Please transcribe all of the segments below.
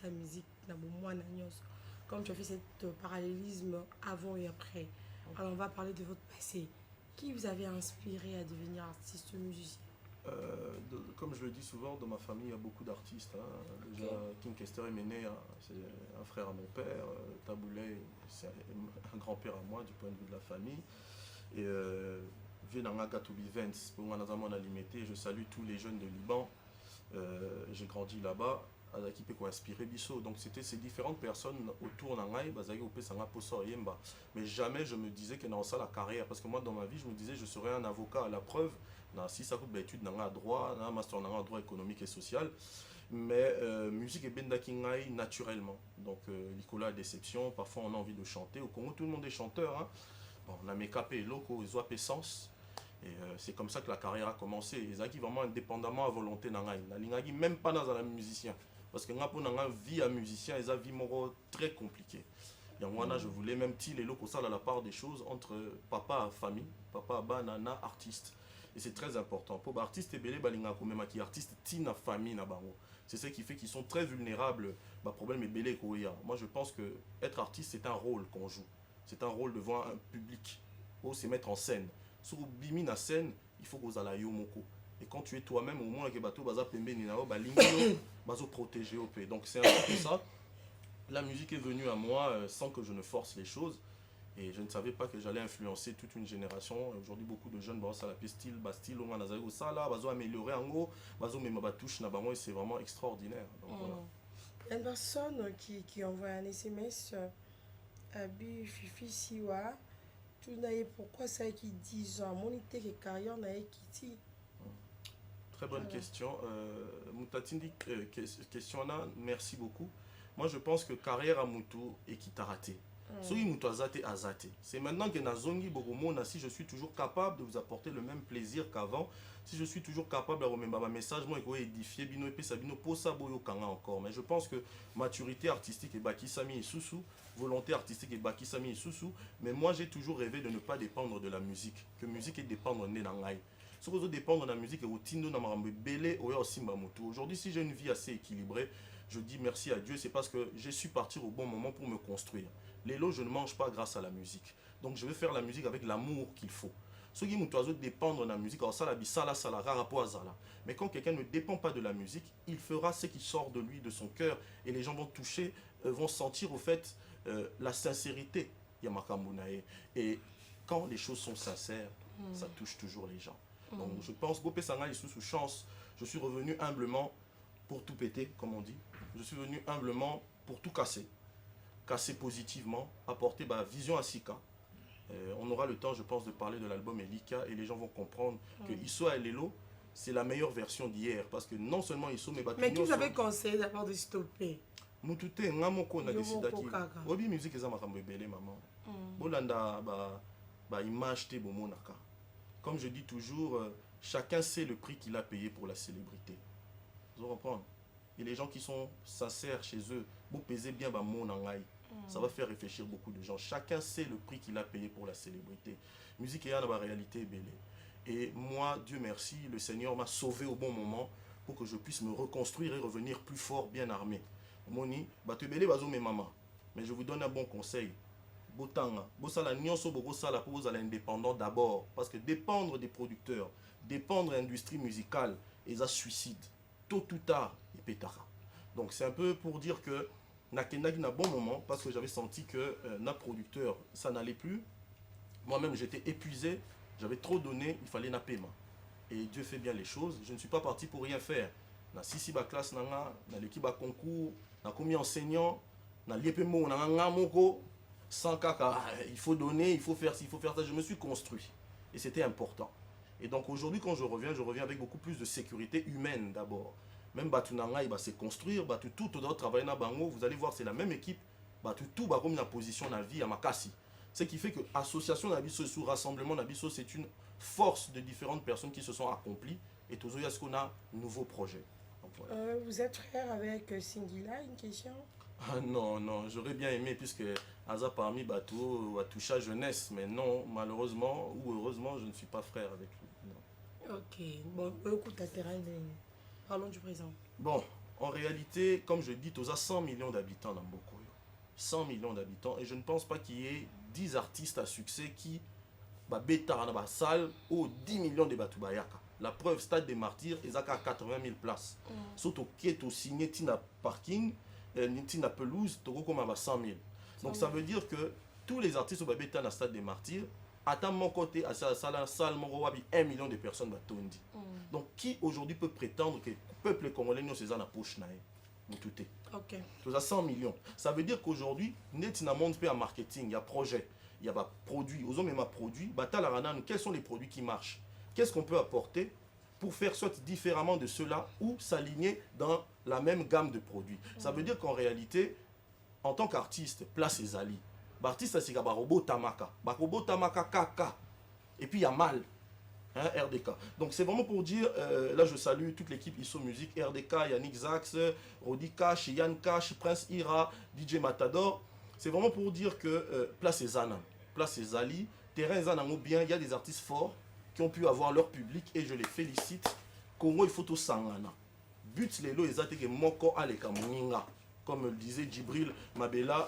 la musique, comme tu as fait ce parallélisme avant et après. Alors on va parler de votre passé. Qui vous avait inspiré à devenir artiste musicien? Comme je le dis souvent, dans ma famille, il y a beaucoup d'artistes. Hein. Déjà, King Kester est né, hein, c'est un frère à mon père. Taboulay, c'est un grand-père à moi du point de vue de la famille. Et Vienanga Katoubi Vents, pour moi, on a limité. Je salue tous les jeunes de Liban. J'ai grandi là-bas. Qui peut inspirer Bisso. Donc c'était ces différentes personnes autour d'Angaï, mais jamais je me disais que dans ça la carrière. Parce que moi, dans ma vie, je me disais je serais un avocat à la preuve. Si ça coûte l'étude dans le droit, un master dans le droit économique et social. Mais musique et bendakingaï naturellement. Donc Nicolas, déception, parfois on a envie de chanter. Au Congo, tout le monde est chanteur. Hein. Bon, on a mes capés locaux, ils ont essence. Et c'est comme ça que la carrière a commencé. Ils ont vraiment indépendamment à volonté d'Angaï. Même pas dans un musicien. Parce que pour une vie à musicien, ils ont une vie très compliquée. Et moi, je voulais même tirer la part des choses entre papa et famille, papa, banana, artiste. Et c'est très important. Pour les artistes, les artistes tina famille. C'est ce qui fait qu'ils sont très vulnérables au problème est belé. Moi, je pense que être artiste, c'est un rôle qu'on joue. C'est un rôle devant un public. Pour se mettre en scène. Sur Bimina scène, il faut que vous ayez moko. Et quand tu es toi-même, au moins, que bateau baza pembe ni nao bazo protéger au pays. Donc c'est un peu ça. La musique est venue à moi sans que je ne force les choses. Et je ne savais pas que j'allais influencer toute une génération. Aujourd'hui, beaucoup de jeunes ça la style, style, on a ça là, bazo améliorer en gros, bazo même touche na bango et c'est vraiment extraordinaire. Donc voilà. Il y a une personne qui envoie un SMS à Bi Fifi Siwa. Tout n'a pourquoi ça qui dit mon été que carrière n'a qui. Très bonne question. Moutatindi, question là, merci beaucoup. Moi, je pense que carrière à Moutou et qui t'a raté. C'est maintenant que Nazongi Bogomona, si je suis toujours capable de vous apporter le même plaisir qu'avant, si je suis toujours capable de remettre un message, moi, je vais édifier Bino et Sabino pour ça, encore. Mais je pense que maturité artistique et Bakisami et Soussou, volonté artistique et Bakisami et Soussou, mais moi, j'ai toujours rêvé de ne pas dépendre de la musique, que musique est dépendre de l'angaï. Ce que dépendre de la musique et aujourd'hui, si j'ai une vie assez équilibrée, je dis merci à Dieu, c'est parce que j'ai su partir au bon moment pour me construire. Les lots, je ne mange pas grâce à la musique. Donc je vais faire la musique avec l'amour qu'il faut. Ceux qui dépendre de la musique, mais quand quelqu'un ne dépend pas de la musique, il fera ce qui sort de lui, de son cœur, et les gens vont toucher, vont sentir au fait la sincérité. Et quand les choses sont sincères, ça touche toujours les gens. Donc je pense que Sanga est sous chance. Je suis revenu humblement pour tout péter, comme on dit. Je suis venu humblement pour tout casser. Casser positivement, apporter ma vision à Sika. On aura le temps, je pense, de parler de l'album Elika et les gens vont comprendre que Isso et Lelo, c'est la meilleure version d'hier. Parce que non seulement Isso, mais qui vous avait conseillé d'abord de stopper? Moutouté, Ngamoko na décidé qui. Obi musique est ma cambe belé maman. Bolanda ba image te bomonaka. Comme je dis toujours, chacun sait le prix qu'il a payé pour la célébrité. Vous comprenez? Et les gens qui sont sincères chez eux, vous pesez bien mon angaï. Ça va faire réfléchir beaucoup de gens. Chacun sait le prix qu'il a payé pour la célébrité. Musique est dans la réalité belle. Et moi, Dieu merci, le Seigneur m'a sauvé au bon moment pour que je puisse me reconstruire et revenir plus fort, bien armé. Moni, mais je vous donne un bon conseil. Botanga, bosala nyonso bokosala pour vous aller indépendant d'abord, parce que dépendre des producteurs, dépendre de l'industrie musicale, et ça suicide. Tôt ou tard, il pétara. Donc c'est un peu pour dire que Nakendaki n'a bon moment, parce que j'avais senti que na producteur, ça n'allait plus. Moi-même, j'étais épuisé, j'avais trop donné, il fallait na paiement. Et Dieu fait bien les choses. Je ne suis pas parti pour rien faire. Na sisi ba classe nanga, na l'équipe ba concours, na commis enseignant, na liepemo na ngamoko. Sans caca, il faut donner, il faut faire ci, il faut faire ça. Je me suis construit. Et c'était important. Et donc aujourd'hui, quand je reviens avec beaucoup plus de sécurité humaine d'abord. Même Batunanga, il va se construire, tout doit travailler dans Bango. Vous allez voir, c'est la même équipe. Tout va comme une position dans la vie à Makassi. Ce qui fait que l'association Nabiso sous rassemblement Nabiso, c'est une force de différentes personnes qui se sont accomplies. Et tout ce qu'on a un nouveau projet. Donc, voilà. Vous êtes frère avec Singila, une question? Ah non, non, j'aurais bien aimé puisque Aza parmi Bateau a touché à jeunesse, mais non, malheureusement ou heureusement, je ne suis pas frère avec lui. Non. Ok, bon, écoute, parlons du présent. Bon, En réalité, comme je dis, tu as 100 millions d'habitants dans Mbokoyo. 100 millions d'habitants. Et je ne pense pas qu'il y ait 10 artistes à succès qui bêta dans la salle ou 10 millions de Batubayaka. La preuve, Stade des Martyrs, ils ont 80 000 places. Surtout qui est signé Tina Parking, Tina Pelouse, tu as comme 100 000. Donc ça veut dire que tous les artistes au bêta dans le Stade des Martyrs, à mon côté, à la salle, 1 million de personnes batondi. Donc qui aujourd'hui peut prétendre que le peuple congolais nous c'est dans la poche naïe? Tout est. Ok. Tu as 100 millions. Ça veut dire qu'aujourd'hui, net na monde fait un marketing, il y a projet, il y a des produits, aux hommes et ma produit, quels sont les produits qui marchent? Qu'est-ce qu'on peut apporter pour faire soit différemment de cela ou s'aligner dans la même gamme de produits? Ça veut dire qu'en réalité, en tant qu'artiste, place les alliés. L'artiste, c'est robot Tamaka. Robot Tamaka Kaka. Et puis il y a mal. Hein, RDK. Donc c'est vraiment pour dire, là je salue toute l'équipe ISO Musique, RDK, Yannick Zax, Rodi Cash, Yann Cash, Prince Ira, DJ Matador. C'est vraiment pour dire que place les Zana, place les Ali, terrain Zana bien, il y a des artistes forts qui ont pu avoir leur public et je les félicite. Congo il faut tout sangana. But les lots exactement que moko aleka moninga. Comme le disait Djibril Mabela,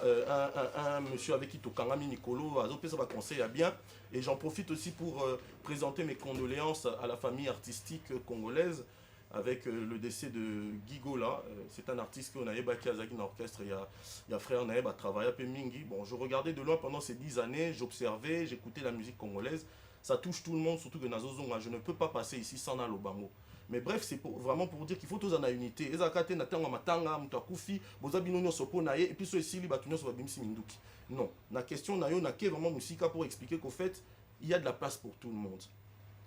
un monsieur avec qui Tokangami Nicolo, ça va conseiller bien. Et j'en profite aussi pour présenter mes condoléances à la famille artistique congolaise avec le décès de Guigo là. C'est un artiste qu'on a ébaqué à Zaki dans l'orchestre. Il y a frère Naëb à travailler à Mingi. Bon, je regardais de loin pendant ces 10 années, j'observais, j'écoutais la musique congolaise. Ça touche tout le monde, surtout que Nazozonga. Je ne peux pas passer ici sans Nalobango. Mais bref, c'est vraiment pour dire qu'il faut tous en avoir unité. Et puis non, la question n'a vraiment musique pour expliquer qu'au fait, il y a de la place pour tout le monde.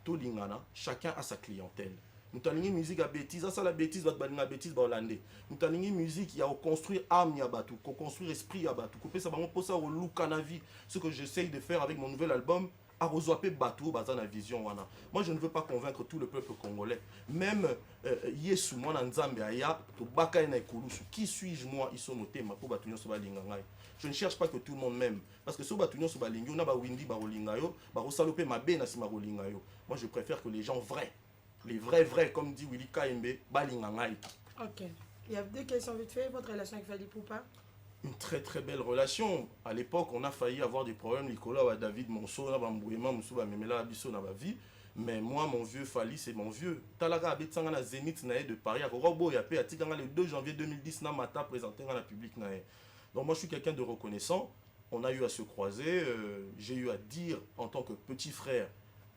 Tout lingana, chacun a sa clientèle. Nous avons une musique à bêtise, ça la bêtise, la bêtise hollandais. Nous avons une musique, il y a construire âme à batu, construire esprit à batu, couper ça vraiment pour ça au look à la vie. Ce que j'essaye de faire avec mon nouvel album. Moi je ne veux pas convaincre tout le peuple congolais. Même Yesu moi Nzambe aya to baka na ikulusu. Qui suis-je moi ils sont notés ma pour batunyo so balinga. Je ne cherche pas que tout le monde m'aime parce que so batunyo so balinga on a ba windi ba rolinga yo, ba rosalope mabe na sima rolinga yo. Moi je préfère que les gens vrais, les vrais comme dit Willy Kaembe balinga ngai. OK. Il y a deux questions vite fait, votre relation avec Fally Poupa? Une très belle relation. À l'époque, on a failli avoir des problèmes. Nicolas ou David Monceau, mais moi, mon vieux Fally, c'est mon vieux. Talaga habite na Zénith de Paris. Le 2 janvier 2010, na mata présenté dans la public. Donc moi, je suis quelqu'un de reconnaissant. On a eu à se croiser. J'ai eu à dire en tant que petit frère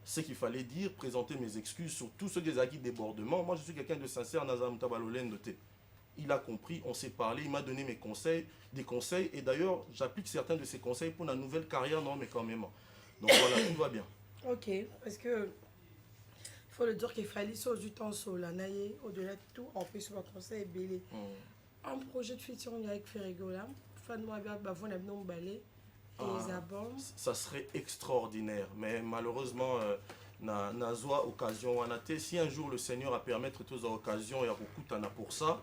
ce qu'il fallait dire, présenter mes excuses sur tous ceux des acquis débordements. Moi, je suis quelqu'un de sincère. Nazam Tabalolen doté. Il a compris, on s'est parlé, il m'a donné des conseils, et d'ailleurs, j'applique certains de ses conseils pour la nouvelle carrière, non, mais quand même. Donc voilà, tout va bien. Ok, parce que il faut le dire qu'il fallait sauce du temps sur la naïe, au-delà de tout, en plus, votre conseil est belé. Un projet de featuring avec Ferrigola, fan-moi bien, bavon a bien balé, et les albums. Ça serait extraordinaire, mais malheureusement, na occasion, si un jour le Seigneur a permettre toutes les occasions, il y a beaucoup de temps pour ça.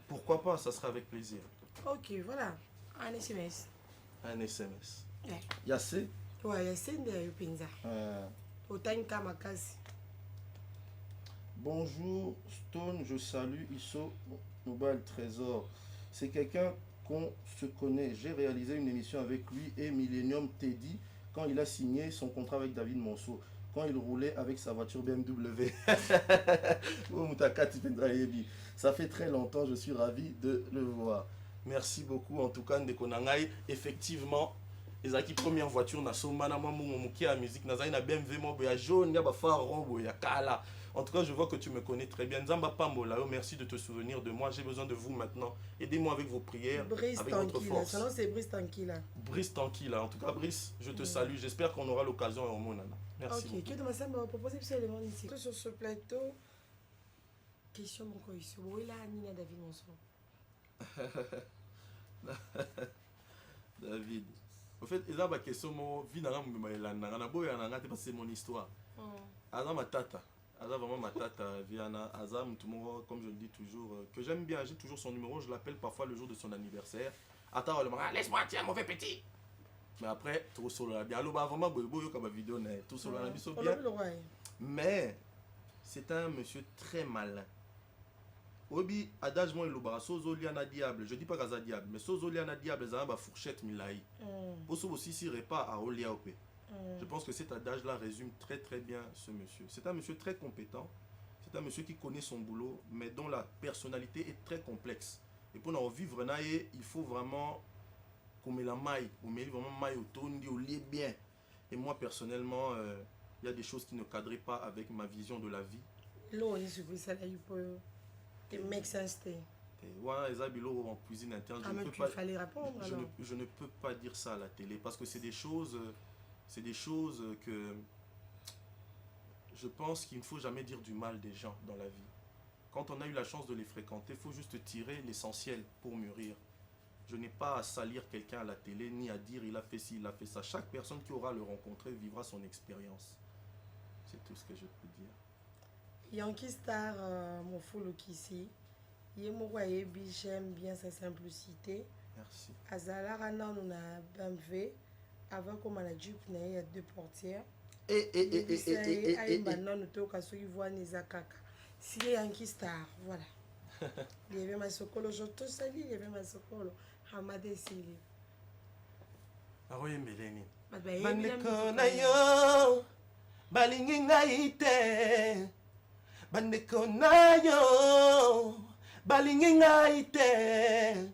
Pourquoi pas, ça sera avec plaisir. Ok, voilà. Un SMS. Un SMS. Ouais. Yassé? Ouais, Yassé de Pinza. Otanka Makasi. Bonjour Stone, je salue Isso Nobel Trésor. C'est quelqu'un qu'on se connaît. J'ai réalisé une émission avec lui et Millennium Teddy quand il a signé son contrat avec David Monceau. Quand il roulait avec sa voiture BMW. Ça fait très longtemps, je suis ravi de le voir. Merci beaucoup en tout cas Ndekonangai. Effectivement, les acquis première voiture na somana mamuki à musique na zaina BMW mobo ya jaune ya ba faron ya kala. En tout cas, je vois que tu me connais très bien. Nzamba Pambola, merci de te souvenir de moi. J'ai besoin de vous maintenant. Aidez-moi avec vos prières, Brice avec votre force. Son nom c'est Brice Tanquila. Brice Tanquila. En tout cas, Brice, je te salue. J'espère qu'on aura l'occasion au Monana. Merci. Ok, que de ma sœur m'a proposé absolument ici. Sur ce plateau, question mon quoi ici. Où est la Nina David Monceau? David. En fait, il y a une question, c'est mon histoire. Azam ma tata. Azam vraiment ma tata. Viana Azam, comme je le dis toujours, que j'aime bien. J'ai toujours son numéro. Je l'appelle parfois le jour de son anniversaire. Attends, laisse-moi, tiens, mauvais petit. Mais après, tout solo bien. Alors, vraiment, comme vidéo, tout solo bien. Mais c'est un monsieur très malin. Obi, adage moi ilobara, sozo liana diable. Je dis pas kaza diable, mais sozo liana diable, ça va fourchette milai. Pour aussi si repas à Olia OP. Je pense que cet adage-là résume très très bien ce monsieur. C'est un monsieur très compétent. C'est un monsieur qui connaît son boulot, mais dont la personnalité est très complexe. Et pour en vivre, il faut vraiment qu'on met la maille, on met vraiment maille au tondi, au lié bien. Et moi, personnellement, il y a des choses qui ne cadraient pas avec ma vision de la vie. L'eau est sur ça, il peut make sense. Ouais, Isabilo en cuisine interne. Fallait répondre. Je ne peux pas dire ça à la télé parce que c'est des choses que je pense qu'il ne faut jamais dire du mal des gens dans la vie. Quand on a eu la chance de les fréquenter, il faut juste tirer l'essentiel pour mûrir. Je n'ai pas à salir quelqu'un à la télé, ni à dire il a fait ci, il a fait ça. Chaque personne qui aura le rencontré vivra son expérience. C'est tout ce que je peux dire. Yankee Star, mon follow ici. J'aime bien sa simplicité. Merci. Azala Rana, on a BMV. Avant qu'on a dit qu'il y a 2 portières. Si Yankee Star, voilà. Il y avait ma sokolo, je te salue, il y avait ma sokolo. Hamade Sili. Ah oui, Mélanie. Bandeko na yo, balingi ngai te. Bandeko na yo, balingi ngai te.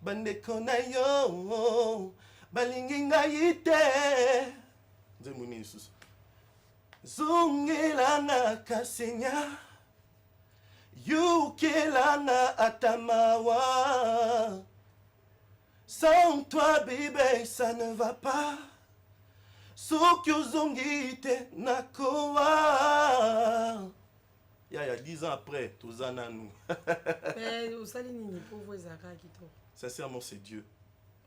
Bandeko na yo, balingi ngai te. Zemuni Isusu. Zungilanga kasenya, yukilanga atamawa. Sans toi, bébé, ça ne va pas. Sokyo zongite nakoa. Il y a 10 ans après, Tozana nous. Sincèrement, c'est Dieu.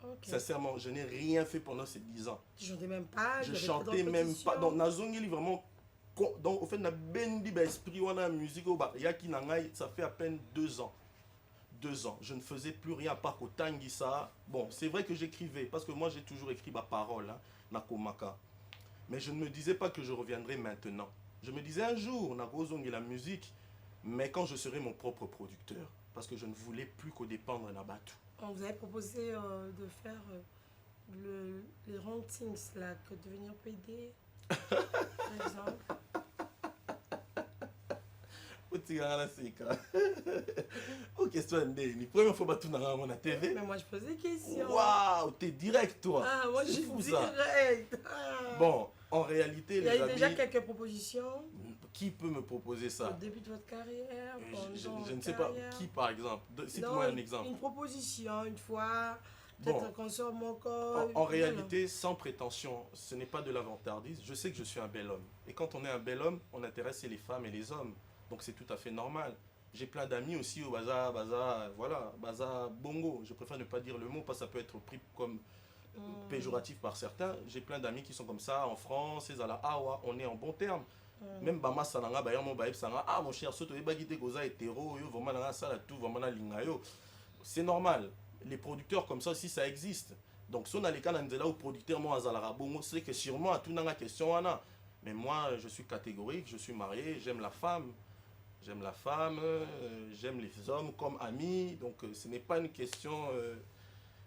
Okay. Sincèrement, je n'ai rien fait pendant ces 10 ans. Tu chantais même pas? Je chantais même pas. Donc, Nazongili vraiment. Donc, au fait, na bendi ba esprit wana musique au ba yaki nangai, ça fait à peine 2 ans. 2 ans. Je ne faisais plus rien à part qu'au Tangisa. Bon, c'est vrai que j'écrivais, parce que moi j'ai toujours écrit ma parole, hein, Nakomaka. Mais je ne me disais pas que je reviendrais maintenant. Je me disais un jour, Nakozongi la musique, mais quand je serai mon propre producteur, parce que je ne voulais plus qu'au dépendre Nabatu. On vous avait proposé de faire les wrong things, là, que devenir PD, par exemple. Ok, c'est toi, Ndéni. Première fois que tu as mon TV. Mais moi, je pose des questions. Waouh, t'es direct, toi. Ah, moi, je suis direct. Ah. Bon, en réalité, il y a déjà quelques propositions. Qui peut me proposer ça? Au début de votre carrière, je ne sais pas. Qui, par exemple? Cite-moi un exemple. Une proposition, une fois. Peut-être qu'on sort mon corps. En réalité, sans prétention, ce n'est pas de la vantardise. Je sais que je suis un bel homme. Et quand on est un bel homme, on intéresse les femmes et les hommes. Donc c'est tout à fait normal. J'ai plein d'amis aussi au bazar, voilà, bazar bongo. Je préfère ne pas dire le mot parce que ça peut être pris comme péjoratif par certains. J'ai plein d'amis qui sont comme ça en France, on est en bon terme. Même Bama Sananga, ah mon cher, c'est normal. Les producteurs comme ça aussi, ça existe. Donc si on a les cas où producteur moi bongo, c'est que sûrement à tout dans la question. Mais moi, je suis catégorique, je suis marié, j'aime la femme. J'aime la femme, j'aime les hommes comme amis, donc ce n'est pas une question...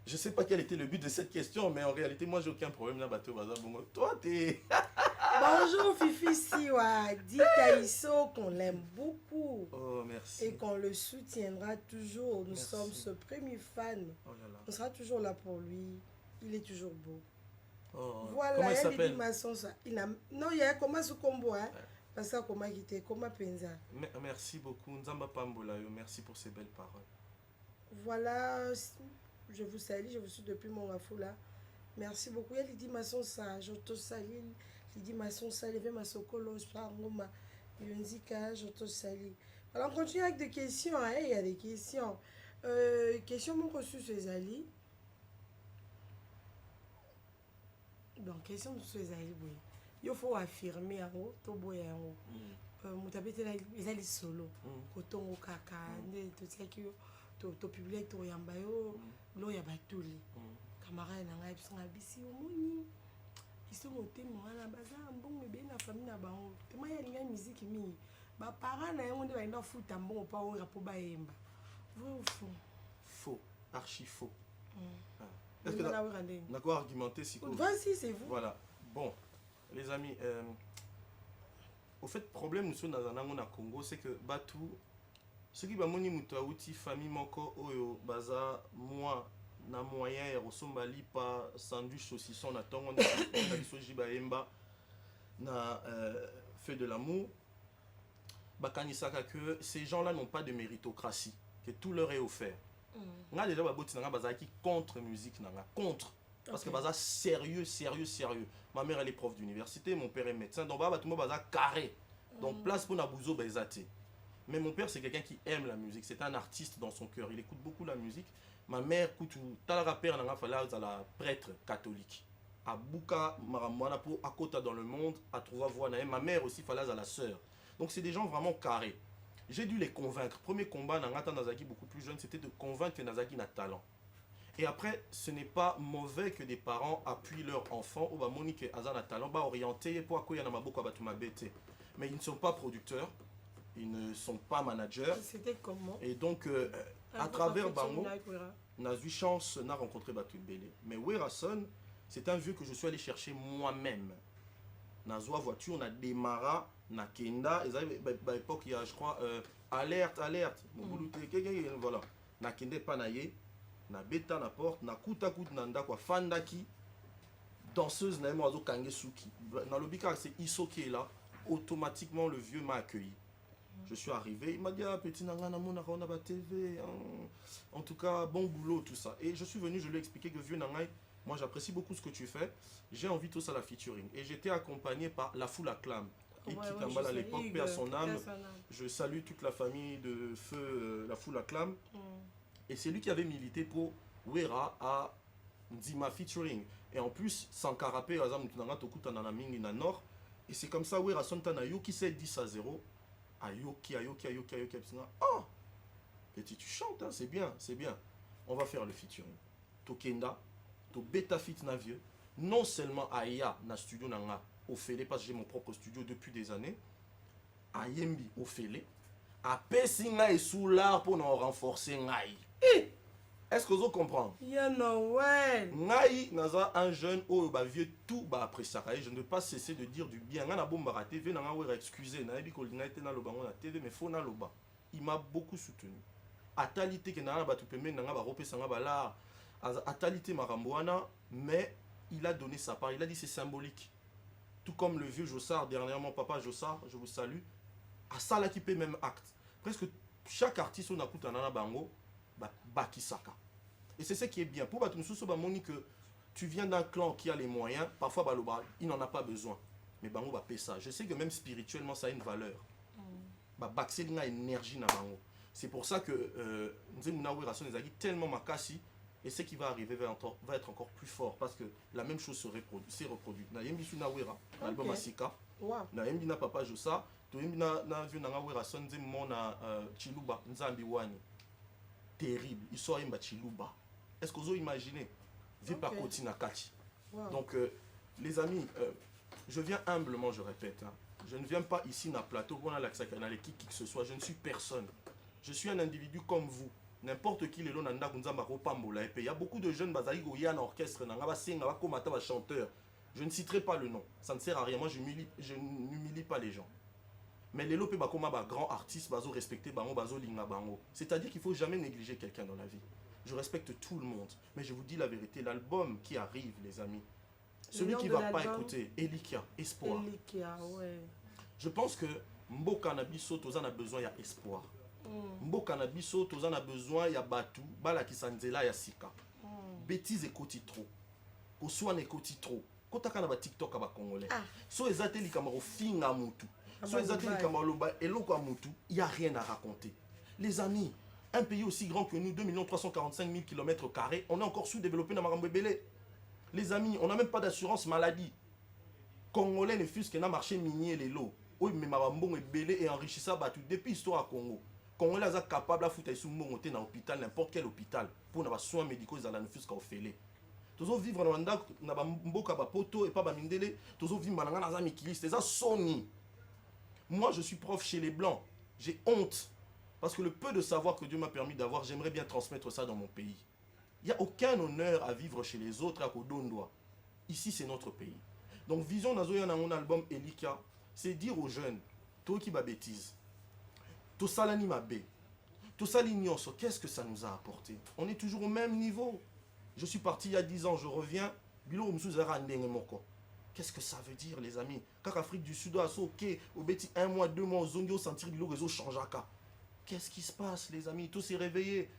je ne sais pas quel était le but de cette question, mais en réalité, moi, j'ai aucun problème là, bateau, bazar, bon, toi, t'es... Bonjour, Fifi Siwa, dis à Isso qu'on l'aime beaucoup. Oh, merci. Et qu'on le soutiendra toujours. Nous sommes ce premier fan. Oh là là. On sera toujours là pour lui. Il est toujours beau. Oh, voilà, comment il s'appelle? Non, il y a comment ce combo, hein? Parce que comment il était, comment pensa. Merci beaucoup, Nzamba Pambola, merci pour ces belles paroles. Voilà, je vous salue, je vous suis depuis mon rafou là. Merci beaucoup. Il dit ma son ça, je te salue. Il dit ma son ça, il veut ma sokolo, je parle ngoma. Il dit que je te salue. Alors on continue avec des questions, hein? Il y a des questions. Question mon reçu sur Ali. Bon, question sur Ali, oui. Il faut affirmer en haut, tout beau en haut. Mutabete les ali solo. Kotongo kaka, tout ça qui to public to yamba yo, lo ya batuli. Camarade na ngai bisanga bisi omoni. Iso moté mwana baza mbongo be na famille na bango. Tema ya linga musique mi. Ba parents na yango nde ba ina futa mbongo pa o rapo ba yemba. Vrai ou faux? Faux, archi faux. Ah. Est-ce Est-ce que on a quoi argumenter si Vas-y, c'est vous. Voilà. Bon, les amis, au fait, problème nous sommes dans un Congo, c'est que Batu, ce qui va moni mutu outil famille moko oyo baza moi na moyen ya rosomba lipa sandwich saucisson na tongo na biso jiba emba na fait de l'amour. Bakanisaka que ces gens-là n'ont pas de méritocratie, que tout leur est offert. Nga déjà baboti nanga bazaki contre musique nanga contre parce que baza sérieux. Ma mère elle est prof d'université, mon père est médecin, donc baba tout le monde baza carré. Donc place pour Nabouzo bezate. Mais mon père c'est quelqu'un qui aime la musique, c'est un artiste dans son cœur, il écoute beaucoup la musique. Ma mère écoute talara père nanga fala la prêtre catholique. À Buka maramwana pour à côté dans le monde à trouver voix na ma mère aussi fala la sœur. Donc c'est des gens vraiment carrés. J'ai dû les convaincre. Premier combat, Nangata Nazaki, beaucoup plus jeune, c'était de convaincre que Nazaki n'a talent. Et après, ce n'est pas mauvais que des parents appuient leur enfant ou Monique Azan a talent, orienté pour accueillir Namaboko Abatumabete. Mais ils ne sont pas producteurs, ils ne sont pas managers. C'était comment? Et donc, à travers Bango, on a eu chance de rencontrer Batu Bélé. Mais Werason, c'est un vieux que je suis allé chercher moi-même. Nazwa voiture, on a démarré. Na Kenda, à l'époque, il y a, je crois, alerte. Voilà. Na Kenda panaye, na beta na porte, na kuta nanda kwa fandaki, danseuse na emo azo kange suki. Dans le bika, c'est Iso qui est là. Automatiquement, le vieux m'a accueilli. Je suis arrivé, il m'a dit, ah, petit nanga na mona on a ba TV. En tout cas, bon boulot, tout ça. Et je suis venu, je lui ai expliqué que vieux nanga, moi j'apprécie beaucoup ce que tu fais. J'ai envie de tout ça la featuring. Et j'étais accompagné par La Foule Acclame. Et qui Kambal à l'époque, paix à son âme. Je salue toute la famille de feu La Foule Acclame. Et c'est lui qui avait milité pour Wera à Ndima featuring. Et en plus, Sankarapé, Azam Tunanga Tokuta Nanamingi na Nord. Et c'est comme ça, Wera Sontana Yoki c'est 10-0. Ayoki. Oh, petit, tu chantes, hein, c'est bien. On va faire le featuring. Tokenda, to beta fit na vieux. Non seulement Aya na studio nanga. Au Félé, parce que j'ai mon propre studio depuis des années. À Yembi, au Félé. À Pessinga et sous l'art pour nous renforcer Ngai. Est-ce que vous comprenez? Ngai, naza un jeune, oh, bah, vieux, tout, bah, après ça. Je ne veux pas cesser de dire du bien. Nana bomba TV, nana ouais, excusez, nana bi kolina été na loba na TV, mais faut na loba. Il m'a beaucoup soutenu. À talité que nana ba tupeme nana ba rope sanga ba là. À talité maramboana, mais il a donné sa part. Il a dit c'est symbolique. Tout comme le vieux Jossard, dernièrement, papa Jossard, je vous salue, à ça là qui paie même acte. Presque chaque artiste on a coûté un bango, bakisaka. Et c'est ce qui est bien. Pour Batumsuso, que tu viens d'un clan qui a les moyens, parfois il n'en a pas besoin. Mais bango va payer ça. Je sais que même spirituellement ça a une valeur. Baxé une énergie na bango. C'est pour ça que Nzemuna Werason est tellement makasi. Et ce qui va arriver va être encore plus fort parce que la même chose s'est reproduit. Na yembi su na wera, album Asika. Na yembi na papa Josa, to yembi na vieux na wera son nzemmo na Chiluba, Nzambi Wani. Terrible, ils sont yemba Chiluba. Est-ce que vous imaginez? Vieux par Koti na Kati. Donc les amis, je viens humblement, je répète. Hein. Je ne viens pas ici na plateau pour na qui que ce soit, je ne suis personne. Je suis un individu comme vous. N'importe qui les lonanda kunzamba kopambola. Il y a beaucoup de jeunes bazali goya en orchestre nanga ba singa ba komata ba chanteur. Je ne citerai pas le nom, ça ne sert à rien. Moi je n'humilie pas les gens. Mais les lopé ba koma ba grand artiste bazo respecter bango bazo linga bango. C'est-à-dire qu'il faut jamais négliger quelqu'un dans la vie. Je respecte tout le monde, mais je vous dis la vérité, l'album qui arrive les amis. Celui qui va pas écouter, Elikia, Espoir. Elikia, ouais. Je pense que Mboka na biso tozana besoin il y a espoir. Mboka na biso tozana besoin ya batu bala kisanzela ya sika. Bêtise ekoti trop. Koswana ekoti trop. Kotaka na ba TikTok ba congolais. So ezateli kamaro finga mutu. So ezateli kamaro ba eloko mutu, il y a rien à raconter. Les amis, un pays aussi grand que nous, 2 345 000 km², on est encore sous-développé dans Marambo Belé. Les amis, on n'a même pas d'assurance maladie. Congolais ne fût-ce qu'un marché minier les lots. Oui, mais Marambo est belé et enrichissant batu depuis l'histoire à Congo. Congolais sont capables de foutre sous monter dans l'hôpital, n'importe quel hôpital, pour avoir soins médicaux, ils ne fût-ce qu'au fêlé. Tous vivre dans un mboka poto et pas bamindele, tous vivre dans un mikiliste, c'est ça soni. Moi je suis prof chez les blancs, j'ai honte. Parce que le peu de savoir que Dieu m'a permis d'avoir, j'aimerais bien transmettre ça dans mon pays. Il n'y a aucun honneur à vivre chez les autres à Kodondoa. Ici, c'est notre pays. Donc, Vision Nazoya dans mon album Elika, c'est dire aux jeunes, toi qui va bêtise, tout ça l'anime à B, tout ça l'ignoce, qu'est-ce que ça nous a apporté? On est toujours au même niveau. Je suis parti il y a 10 ans, je reviens, qu'est-ce que ça veut dire, les amis? Quand l'Afrique du Sud a sauté, au bêtis 1 mois, 2 mois, aux ongos, sentir que le réseau change à cas. Qu'est-ce qui se passe, les amis? Tout s'est réveillé.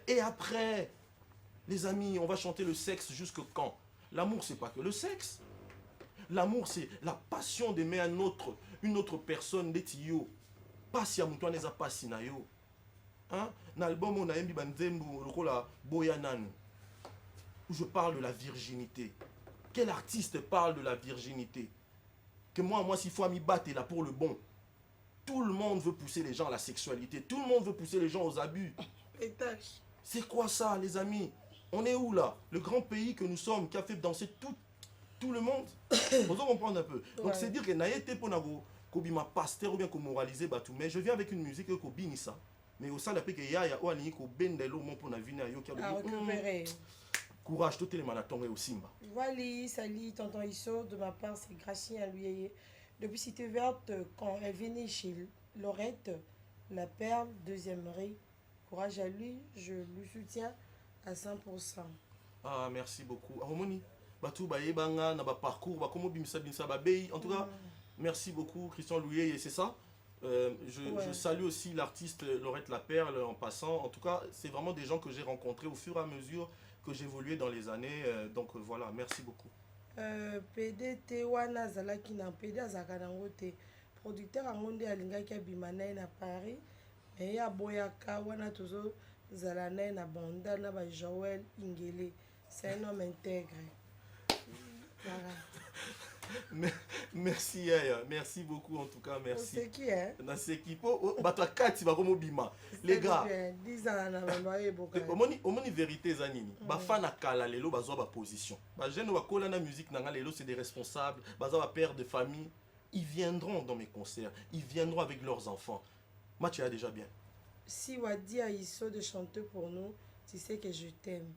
Et après, les amis, on va chanter le sexe jusque quand? L'amour, c'est pas que le sexe. L'amour, c'est la passion d'aimer une autre personne. Pas si Amoutoine n'est pas si nayo. L'album, on a mis Boyanan, où je parle de la virginité. Quel artiste parle de la virginité? Que moi, s'il faut m'y battre là pour le bon. Tout le monde veut pousser les gens à la sexualité. Tout le monde veut pousser les gens aux abus. C'est quoi ça, les amis? On est où là? Le grand pays que nous sommes, qui a fait danser tout le monde. Vous comprendre un peu. Donc c'est dire que naïté pour ma pasteur ou bien qu'on moraliser batou. Mais je viens avec une musique que bini ça. Mais au sein de la paix que ya ou ani ko bendelo mon pour na vina yo qui a récupérer. Courage tout les manatons et au Simba. Voilà, salut tonton Isso, de ma part c'est Gracien à lui. Depuis Cité Verte, quand elle venait chez Laurette, la perle, deuxième ré, courage à lui, je lui soutiens à 100%. Ah, merci beaucoup. Harmonie, Batou, Baébanga, Naba Parcours, Bakomo Bimsa Bimsa Babei. En tout cas, merci beaucoup, Christian Louillet, et c'est ça. Je salue aussi l'artiste Laurette La Perle en passant. En tout cas, c'est vraiment des gens que j'ai rencontrés au fur et à mesure que j'évoluais dans les années. Donc voilà, merci beaucoup. PDT wana zalaki na PD azaka nango te producteur yango nde alingaki abima naye na Paris mais ye aboyaka wana tozo zala naye na banda na ba Joël Ingele, c'est un homme intègre. Voilà. Merci Yaya, merci beaucoup en tout cas, merci. C'est qui hein? Dans cette équipe, batwa kati bakomo bima. Les gars, 10 ans na bamba eboka. Omoni vérité zanini. Ba fana kala lelo bazwa ba position. Ba jeune wa kola na musique nanga lelo c'est des responsables, bazwa ba père de famille, ils viendront dans mes concerts, ils viendront avec leurs enfants. Moi tu as déjà bien. Si Wadi a Isso de chanter pour nous, tu sais que je t'aime.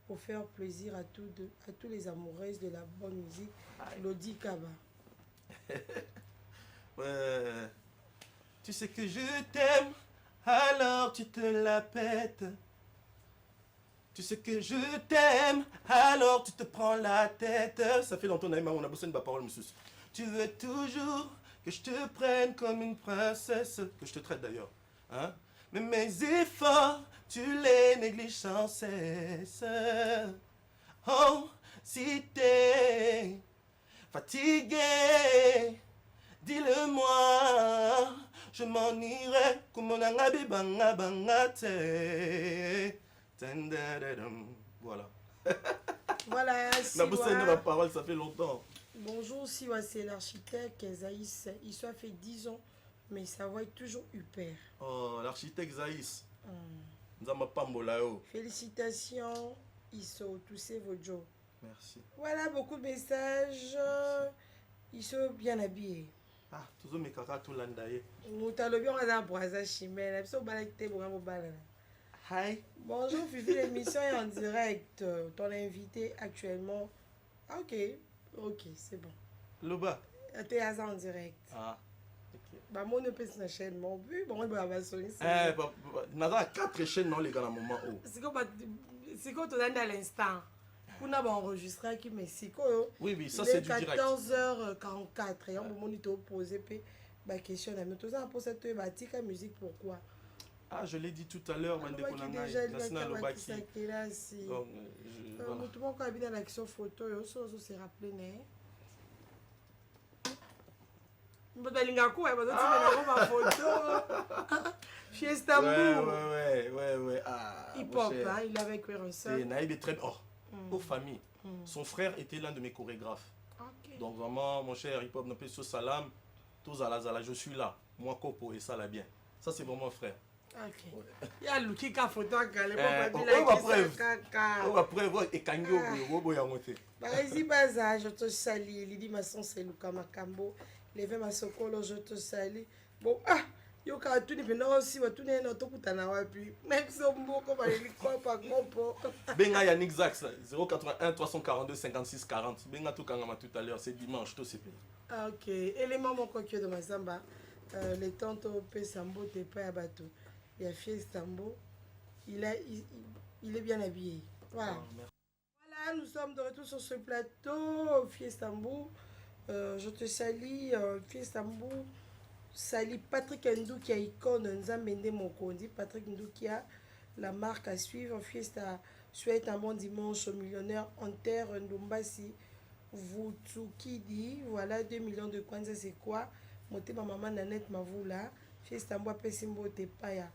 Pour faire plaisir à tous les amoureuses de la bonne musique, Lodi Kaba. Ouais. Tu sais que je t'aime, alors tu te la pètes. Tu sais que je t'aime, alors tu te prends la tête. Ça fait longtemps on a bossé une parole, monsieur. Tu veux toujours que je te prenne comme une princesse, que je te traite d'ailleurs. Hein? Mais mes efforts, tu les négliges sans cesse. Oh, si t'es fatigué, dis-le-moi. Je m'en irai comme on a bibanga bangate. Voilà. Voilà. La parole, ça fait longtemps. Bonjour, Siwa, c'est l'architecte Zaïs. Il soit fait 10 ans, mais sa voix est toujours hyper. Oh, l'architecte Zaïs. Félicitations, Isso, tous ces Vojo. Merci. Voilà beaucoup de messages. Ils sont bien habillés. Ah, tous mes caca tout l'andaye. Nous t'allons bien à Braza Chimène. Hi. Bonjour, Fifi, l'émission est en direct. Ton invité actuellement. Ah, ok, c'est bon. Loba. Tu es en direct. Ah. Ok. Bah, moi, ne peux pas chaîne non plus. Bon, on va sonner. On a 4 chaînes dans les gars à un moment où. C'est quoi tu as dans l'instant? On a enregistré qui Mexico. Oui, ça c'est du direct. 14h44. Et on m'a posé ma question. Mais tout ça pour cette musique, pourquoi? Ah, je l'ai dit tout à l'heure, Mande Konanga. National Lobaki. Donc, tout le monde a bien l'action photo. On s'est rappelé. Je suis Istanbul. Ouais. Ah, hip-hop, hein, il avait écrit un seul. C'est Naïb est très bien. Aux familles. Son frère était l'un de mes chorégraphes. Okay. Donc vraiment, mon cher hip-hop, n'a pas sur Salam, tout Zala, je suis là. Moi, Kopo et ça là bien. Ça, c'est vraiment un frère. Ok. Il y a le qui a photo à Calais. On va prévoir et Kangyo, je te salue. Lydie Masson, c'est Luka Makambo. leve masokolo je te salue. Bon, ah, yoka tuni pena aussi wa tuni na tokutana wapi. Même so mboko ba likopa kompo. Benga Yannick Zax 081 342 56 40. Benga tout kangama tout à l'heure, c'est dimanche tout c'est bien. Ah, OK. Élément mon kokyo de Mazamba. Les tantos Pesambo te pas à bateau. Il y a Fiestambo. Il est bien habillé. Voilà. Voilà, nous sommes de retour sur ce plateau. Fiestambo. Je te salue. Fiestambo. Salut Patrick Ndoukia, icône Nzambende Mokondi. Patrick Ndoukia, la marque à suivre. Fiesta souhaite un bon dimanche au millionnaire en terre Ndombasi. Vutsukidi. Voilà, 2 millions de kwanza, c'est quoi? Moté ma maman Nanette Mavoula. Fiesta Mboa Pesimbo Tepaya.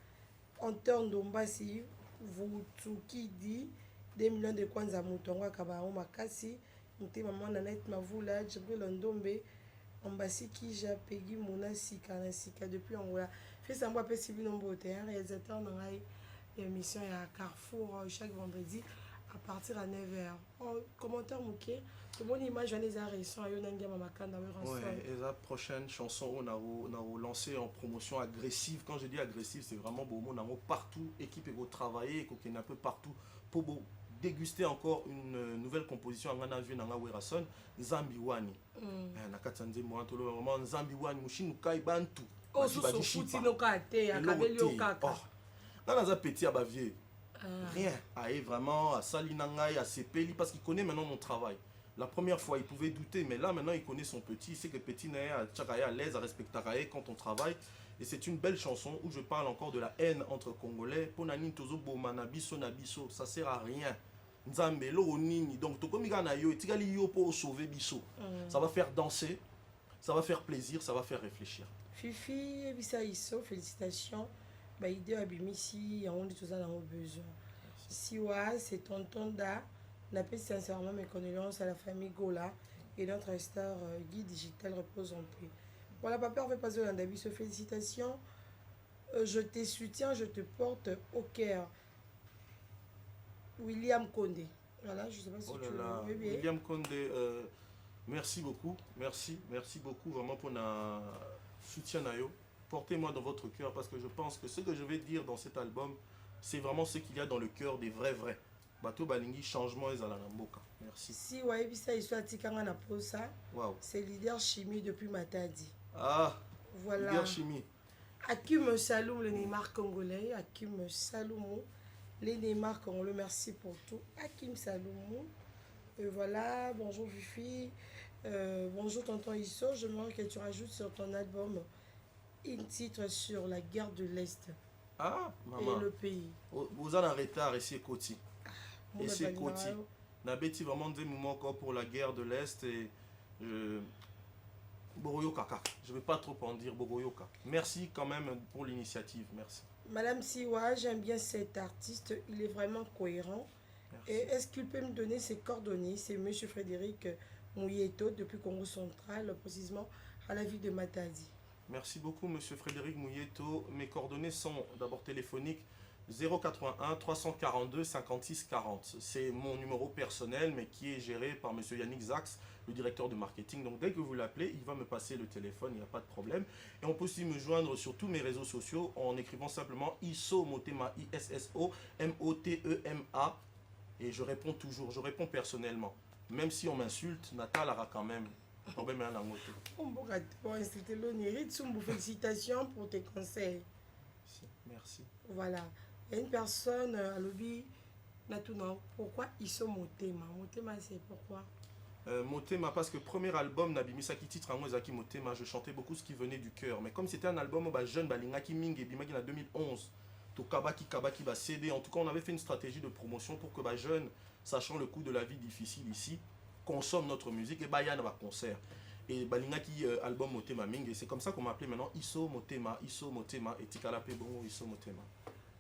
En terre Ndombasi. Vutsukidi. 2 millions de kwanza Moutonga Kabao Makasi. Moté maman Nanette Mavoula. Djibril Ndombe. Ambassi qui j'ai payé mon asika depuis Angola. Fait ça moi petit nombre de réalisateur dans l'émission à Carrefour chaque vendredi à partir à 9h. En commentaire moqué, tout mon image les arrêtions à Yonanga Mamakanda. Ouais, et la prochaine chanson on a lancé en promotion agressive. Quand je dis agressive, c'est vraiment beau on a partout équipe et vous travailler qu'on est un peu partout pour déguster encore une nouvelle composition en Ghana dans Werason Zambiwani. Na katsanze mwanto lo vraiment Zambiwani mushinu kai bantu. Oh so futi no kate akabeli okaka. Dans un petit abavier. Rien. Aïe vraiment à Salinangai à Sepeli parce qu'il connaît maintenant mon travail. La première fois il pouvait douter mais là maintenant il connaît son petit, il sait que petit n'est à l'aise à respecter quand on travaille. Et c'est une belle chanson où je parle encore de la haine entre Congolais. Ponani tozo bomana biso na biso, ça sert à rien. Nzambe lo nini donc tokomika na yo etikali yo pour sauver biso. Ça va faire danser, ça va faire plaisir, ça va faire réfléchir. Fifi bisa iso félicitations. Ba idée abimisi on dit tout ça dans nos besoins. Siwa c'est tonton Da. N'appelle sincèrement mes condoléances à la famille Gola et notre star Guy Digital repose en paix. Voilà papa on fait passer dans Dabiso félicitations. Je te soutiens, je te porte au cœur. William Condé. Voilà, je sais pas si oh tu veux bien. William Condé, merci beaucoup. Merci beaucoup vraiment pour notre soutien. Portez-moi dans votre cœur parce que je pense que ce que je vais dire dans cet album, c'est vraiment ce qu'il y a dans le cœur des vrais. Bateau Balingi, changement et Zalanamboka. Merci. Si ouais, ça histoire Tikanga na posa. Wow. C'est leader chimie depuis Matadi. Ah. Voilà. Leader chimie. Akim Saloum, le Neymar congolais. Akim Saloum. Les Neymar, on le remercie pour tout. Hakim Saloumou. Voilà, bonjour Fifi. Bonjour tonton Isso. Je me que tu rajoutes sur ton album un titre sur la guerre de l'Est. Ah, maman. Et le pays. Vous en arrêtez à réciter Koti. Et c'est Koti. Nabeti vraiment des moments encore pour la guerre de l'Est et Boroyoka. Je ne vais pas trop en dire Boroyoka. Merci quand même pour l'initiative. Merci. Madame Siwa, j'aime bien cet artiste, il est vraiment cohérent. Merci. Et est-ce qu'il peut me donner ses coordonnées? C'est monsieur Frédéric Mouyeto, depuis Congo Central, précisément à la ville de Matadi. Merci beaucoup monsieur Frédéric Mouyeto. Mes coordonnées sont d'abord téléphoniques 081 342 56 40. C'est mon numéro personnel mais qui est géré par monsieur Yannick Zax, le directeur de marketing. Donc dès que vous l'appelez, il va me passer le téléphone, il n'y a pas de problème. Et on peut aussi me joindre sur tous mes réseaux sociaux en écrivant simplement Isso Motema, ISSO MOTEMA. Et je réponds toujours, je réponds personnellement. Même si on m'insulte, Natal aura quand même. Félicitations pour tes conseils. Merci. Voilà. Il y a une personne à l'objet, pourquoi Isso Motema? Motema, c'est pourquoi? Motema parce que premier album Nabimisaki titre en Mozaki Motema, je chantais beaucoup ce qui venait du cœur, mais comme c'était un album jeune Balingaki Ming et Bimagi en 2011 to Kabaki va céder. En tout cas on avait fait une stratégie de promotion pour que jeunes sachant le coût de la vie difficile ici consomment notre musique et Bayan va concert et Balingaki album Motema Ming et c'est comme ça qu'on m'appelait maintenant Isso Motema et Tikalape Bongo Isso Motema.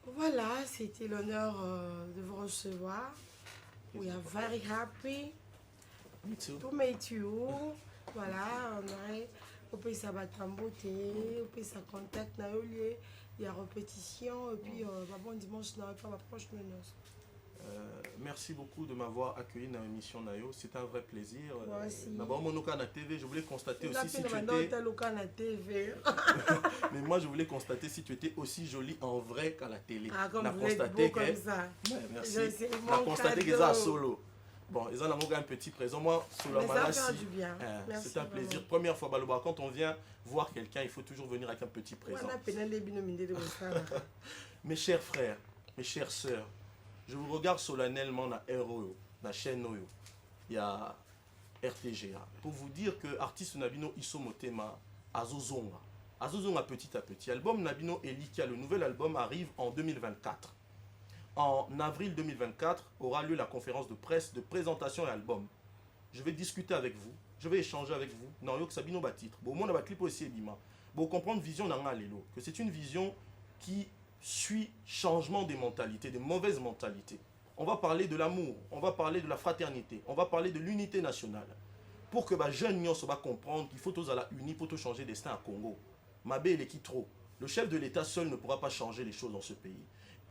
Voilà, c'était l'honneur de vous recevoir. We are very happy. Me too. To meet you. Voilà, on aurait au pays ça va tamboter, au pays ça contact na lieu, il y a répétition et puis bon dimanche na pas proche de nous. Merci beaucoup de m'avoir accueilli dans l'émission Nayo. C'est un vrai plaisir. Moi aussi. D'abord, mon local à TV, je voulais constater aussi si tu étais... étais... Mais moi, je voulais constater si tu étais aussi jolie en vrai qu'à la télé. Ah, comme vous êtes constaté beau comme ça. Ouais, merci. On a constaté qu'ils ont solo. Bon, ils ont un petit présent. Moi, sur la maladie, c'est un plaisir. Vraiment. Première fois, Baloba, quand on vient voir quelqu'un, il faut toujours venir avec un petit présent. Mes chers frères, mes chères sœurs, je vous regarde solennellement dans RO, dans la chaîne Oyo. Il y a RTGA. Pour vous dire que l'artiste Nabino Iso Motema Azozonga. Azozonga petit à petit. L'album Nabino Elikia, le nouvel album, arrive en 2024. En avril 2024 aura lieu la conférence de presse de présentation de l'album. Je vais discuter avec vous, je vais échanger avec vous. Non, yo Sabino ba titre. Bon, moi on va clip aussi Ebima. Bon, comprendre vision d'Anga Lelo, que c'est une vision qui suit changement des mentalités, des mauvaises mentalités. On va parler de l'amour, on va parler de la fraternité, on va parler de l'unité nationale. Pour que les jeunes soient comprendre qu'il faut tous à la unis pour tout changer le destin à Congo. Mabé il est qui trop. Le chef de l'État seul ne pourra pas changer les choses dans ce pays.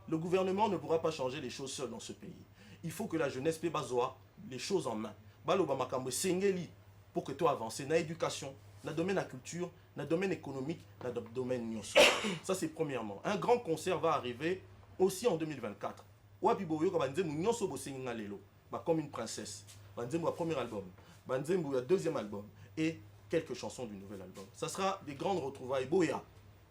Le gouvernement ne pourra pas changer les choses seul dans ce pays. Il faut que la jeunesse peut bazoa les choses en main. Baloba makambo sengeli pour que toi avances dans l'éducation, dans le domaine de la culture, dans le domaine économique, dans le domaine nyonso. Ça c'est premièrement. Un grand concert va arriver aussi en 2024. Wapi boyo ka banzembu nyonso bosenga lelo, comme une princesse. Banzembu a premier album, banzembu a deuxième album et quelques chansons du nouvel album. Ça sera des grandes retrouvailles.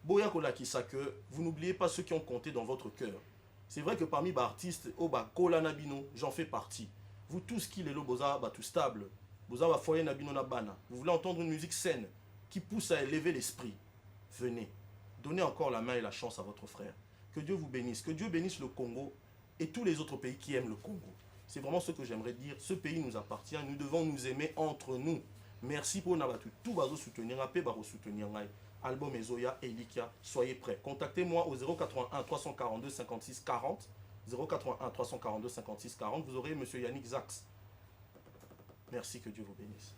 Boya Kolakisa, que vous n'oubliez pas ceux qui ont compté dans votre cœur. C'est vrai que parmi les artistes, Kola Nabino, j'en fais partie. Vous tous qui les boza tout stable, boza foyer Nabino Nabana. Vous voulez entendre une musique saine qui pousse à élever l'esprit. Venez, donnez encore la main et la chance à votre frère. Que Dieu vous bénisse, que Dieu bénisse le Congo et tous les autres pays qui aiment le Congo. C'est vraiment ce que j'aimerais dire. Ce pays nous appartient, nous devons nous aimer entre nous. Merci pour Nabatu. Tout va soutenir, soutenir. Album Ezoya et Elikia, soyez prêts. Contactez-moi au 081 342 56 40. 081 342 56 40. Vous aurez M. Yannick Zax. Merci, que Dieu vous bénisse.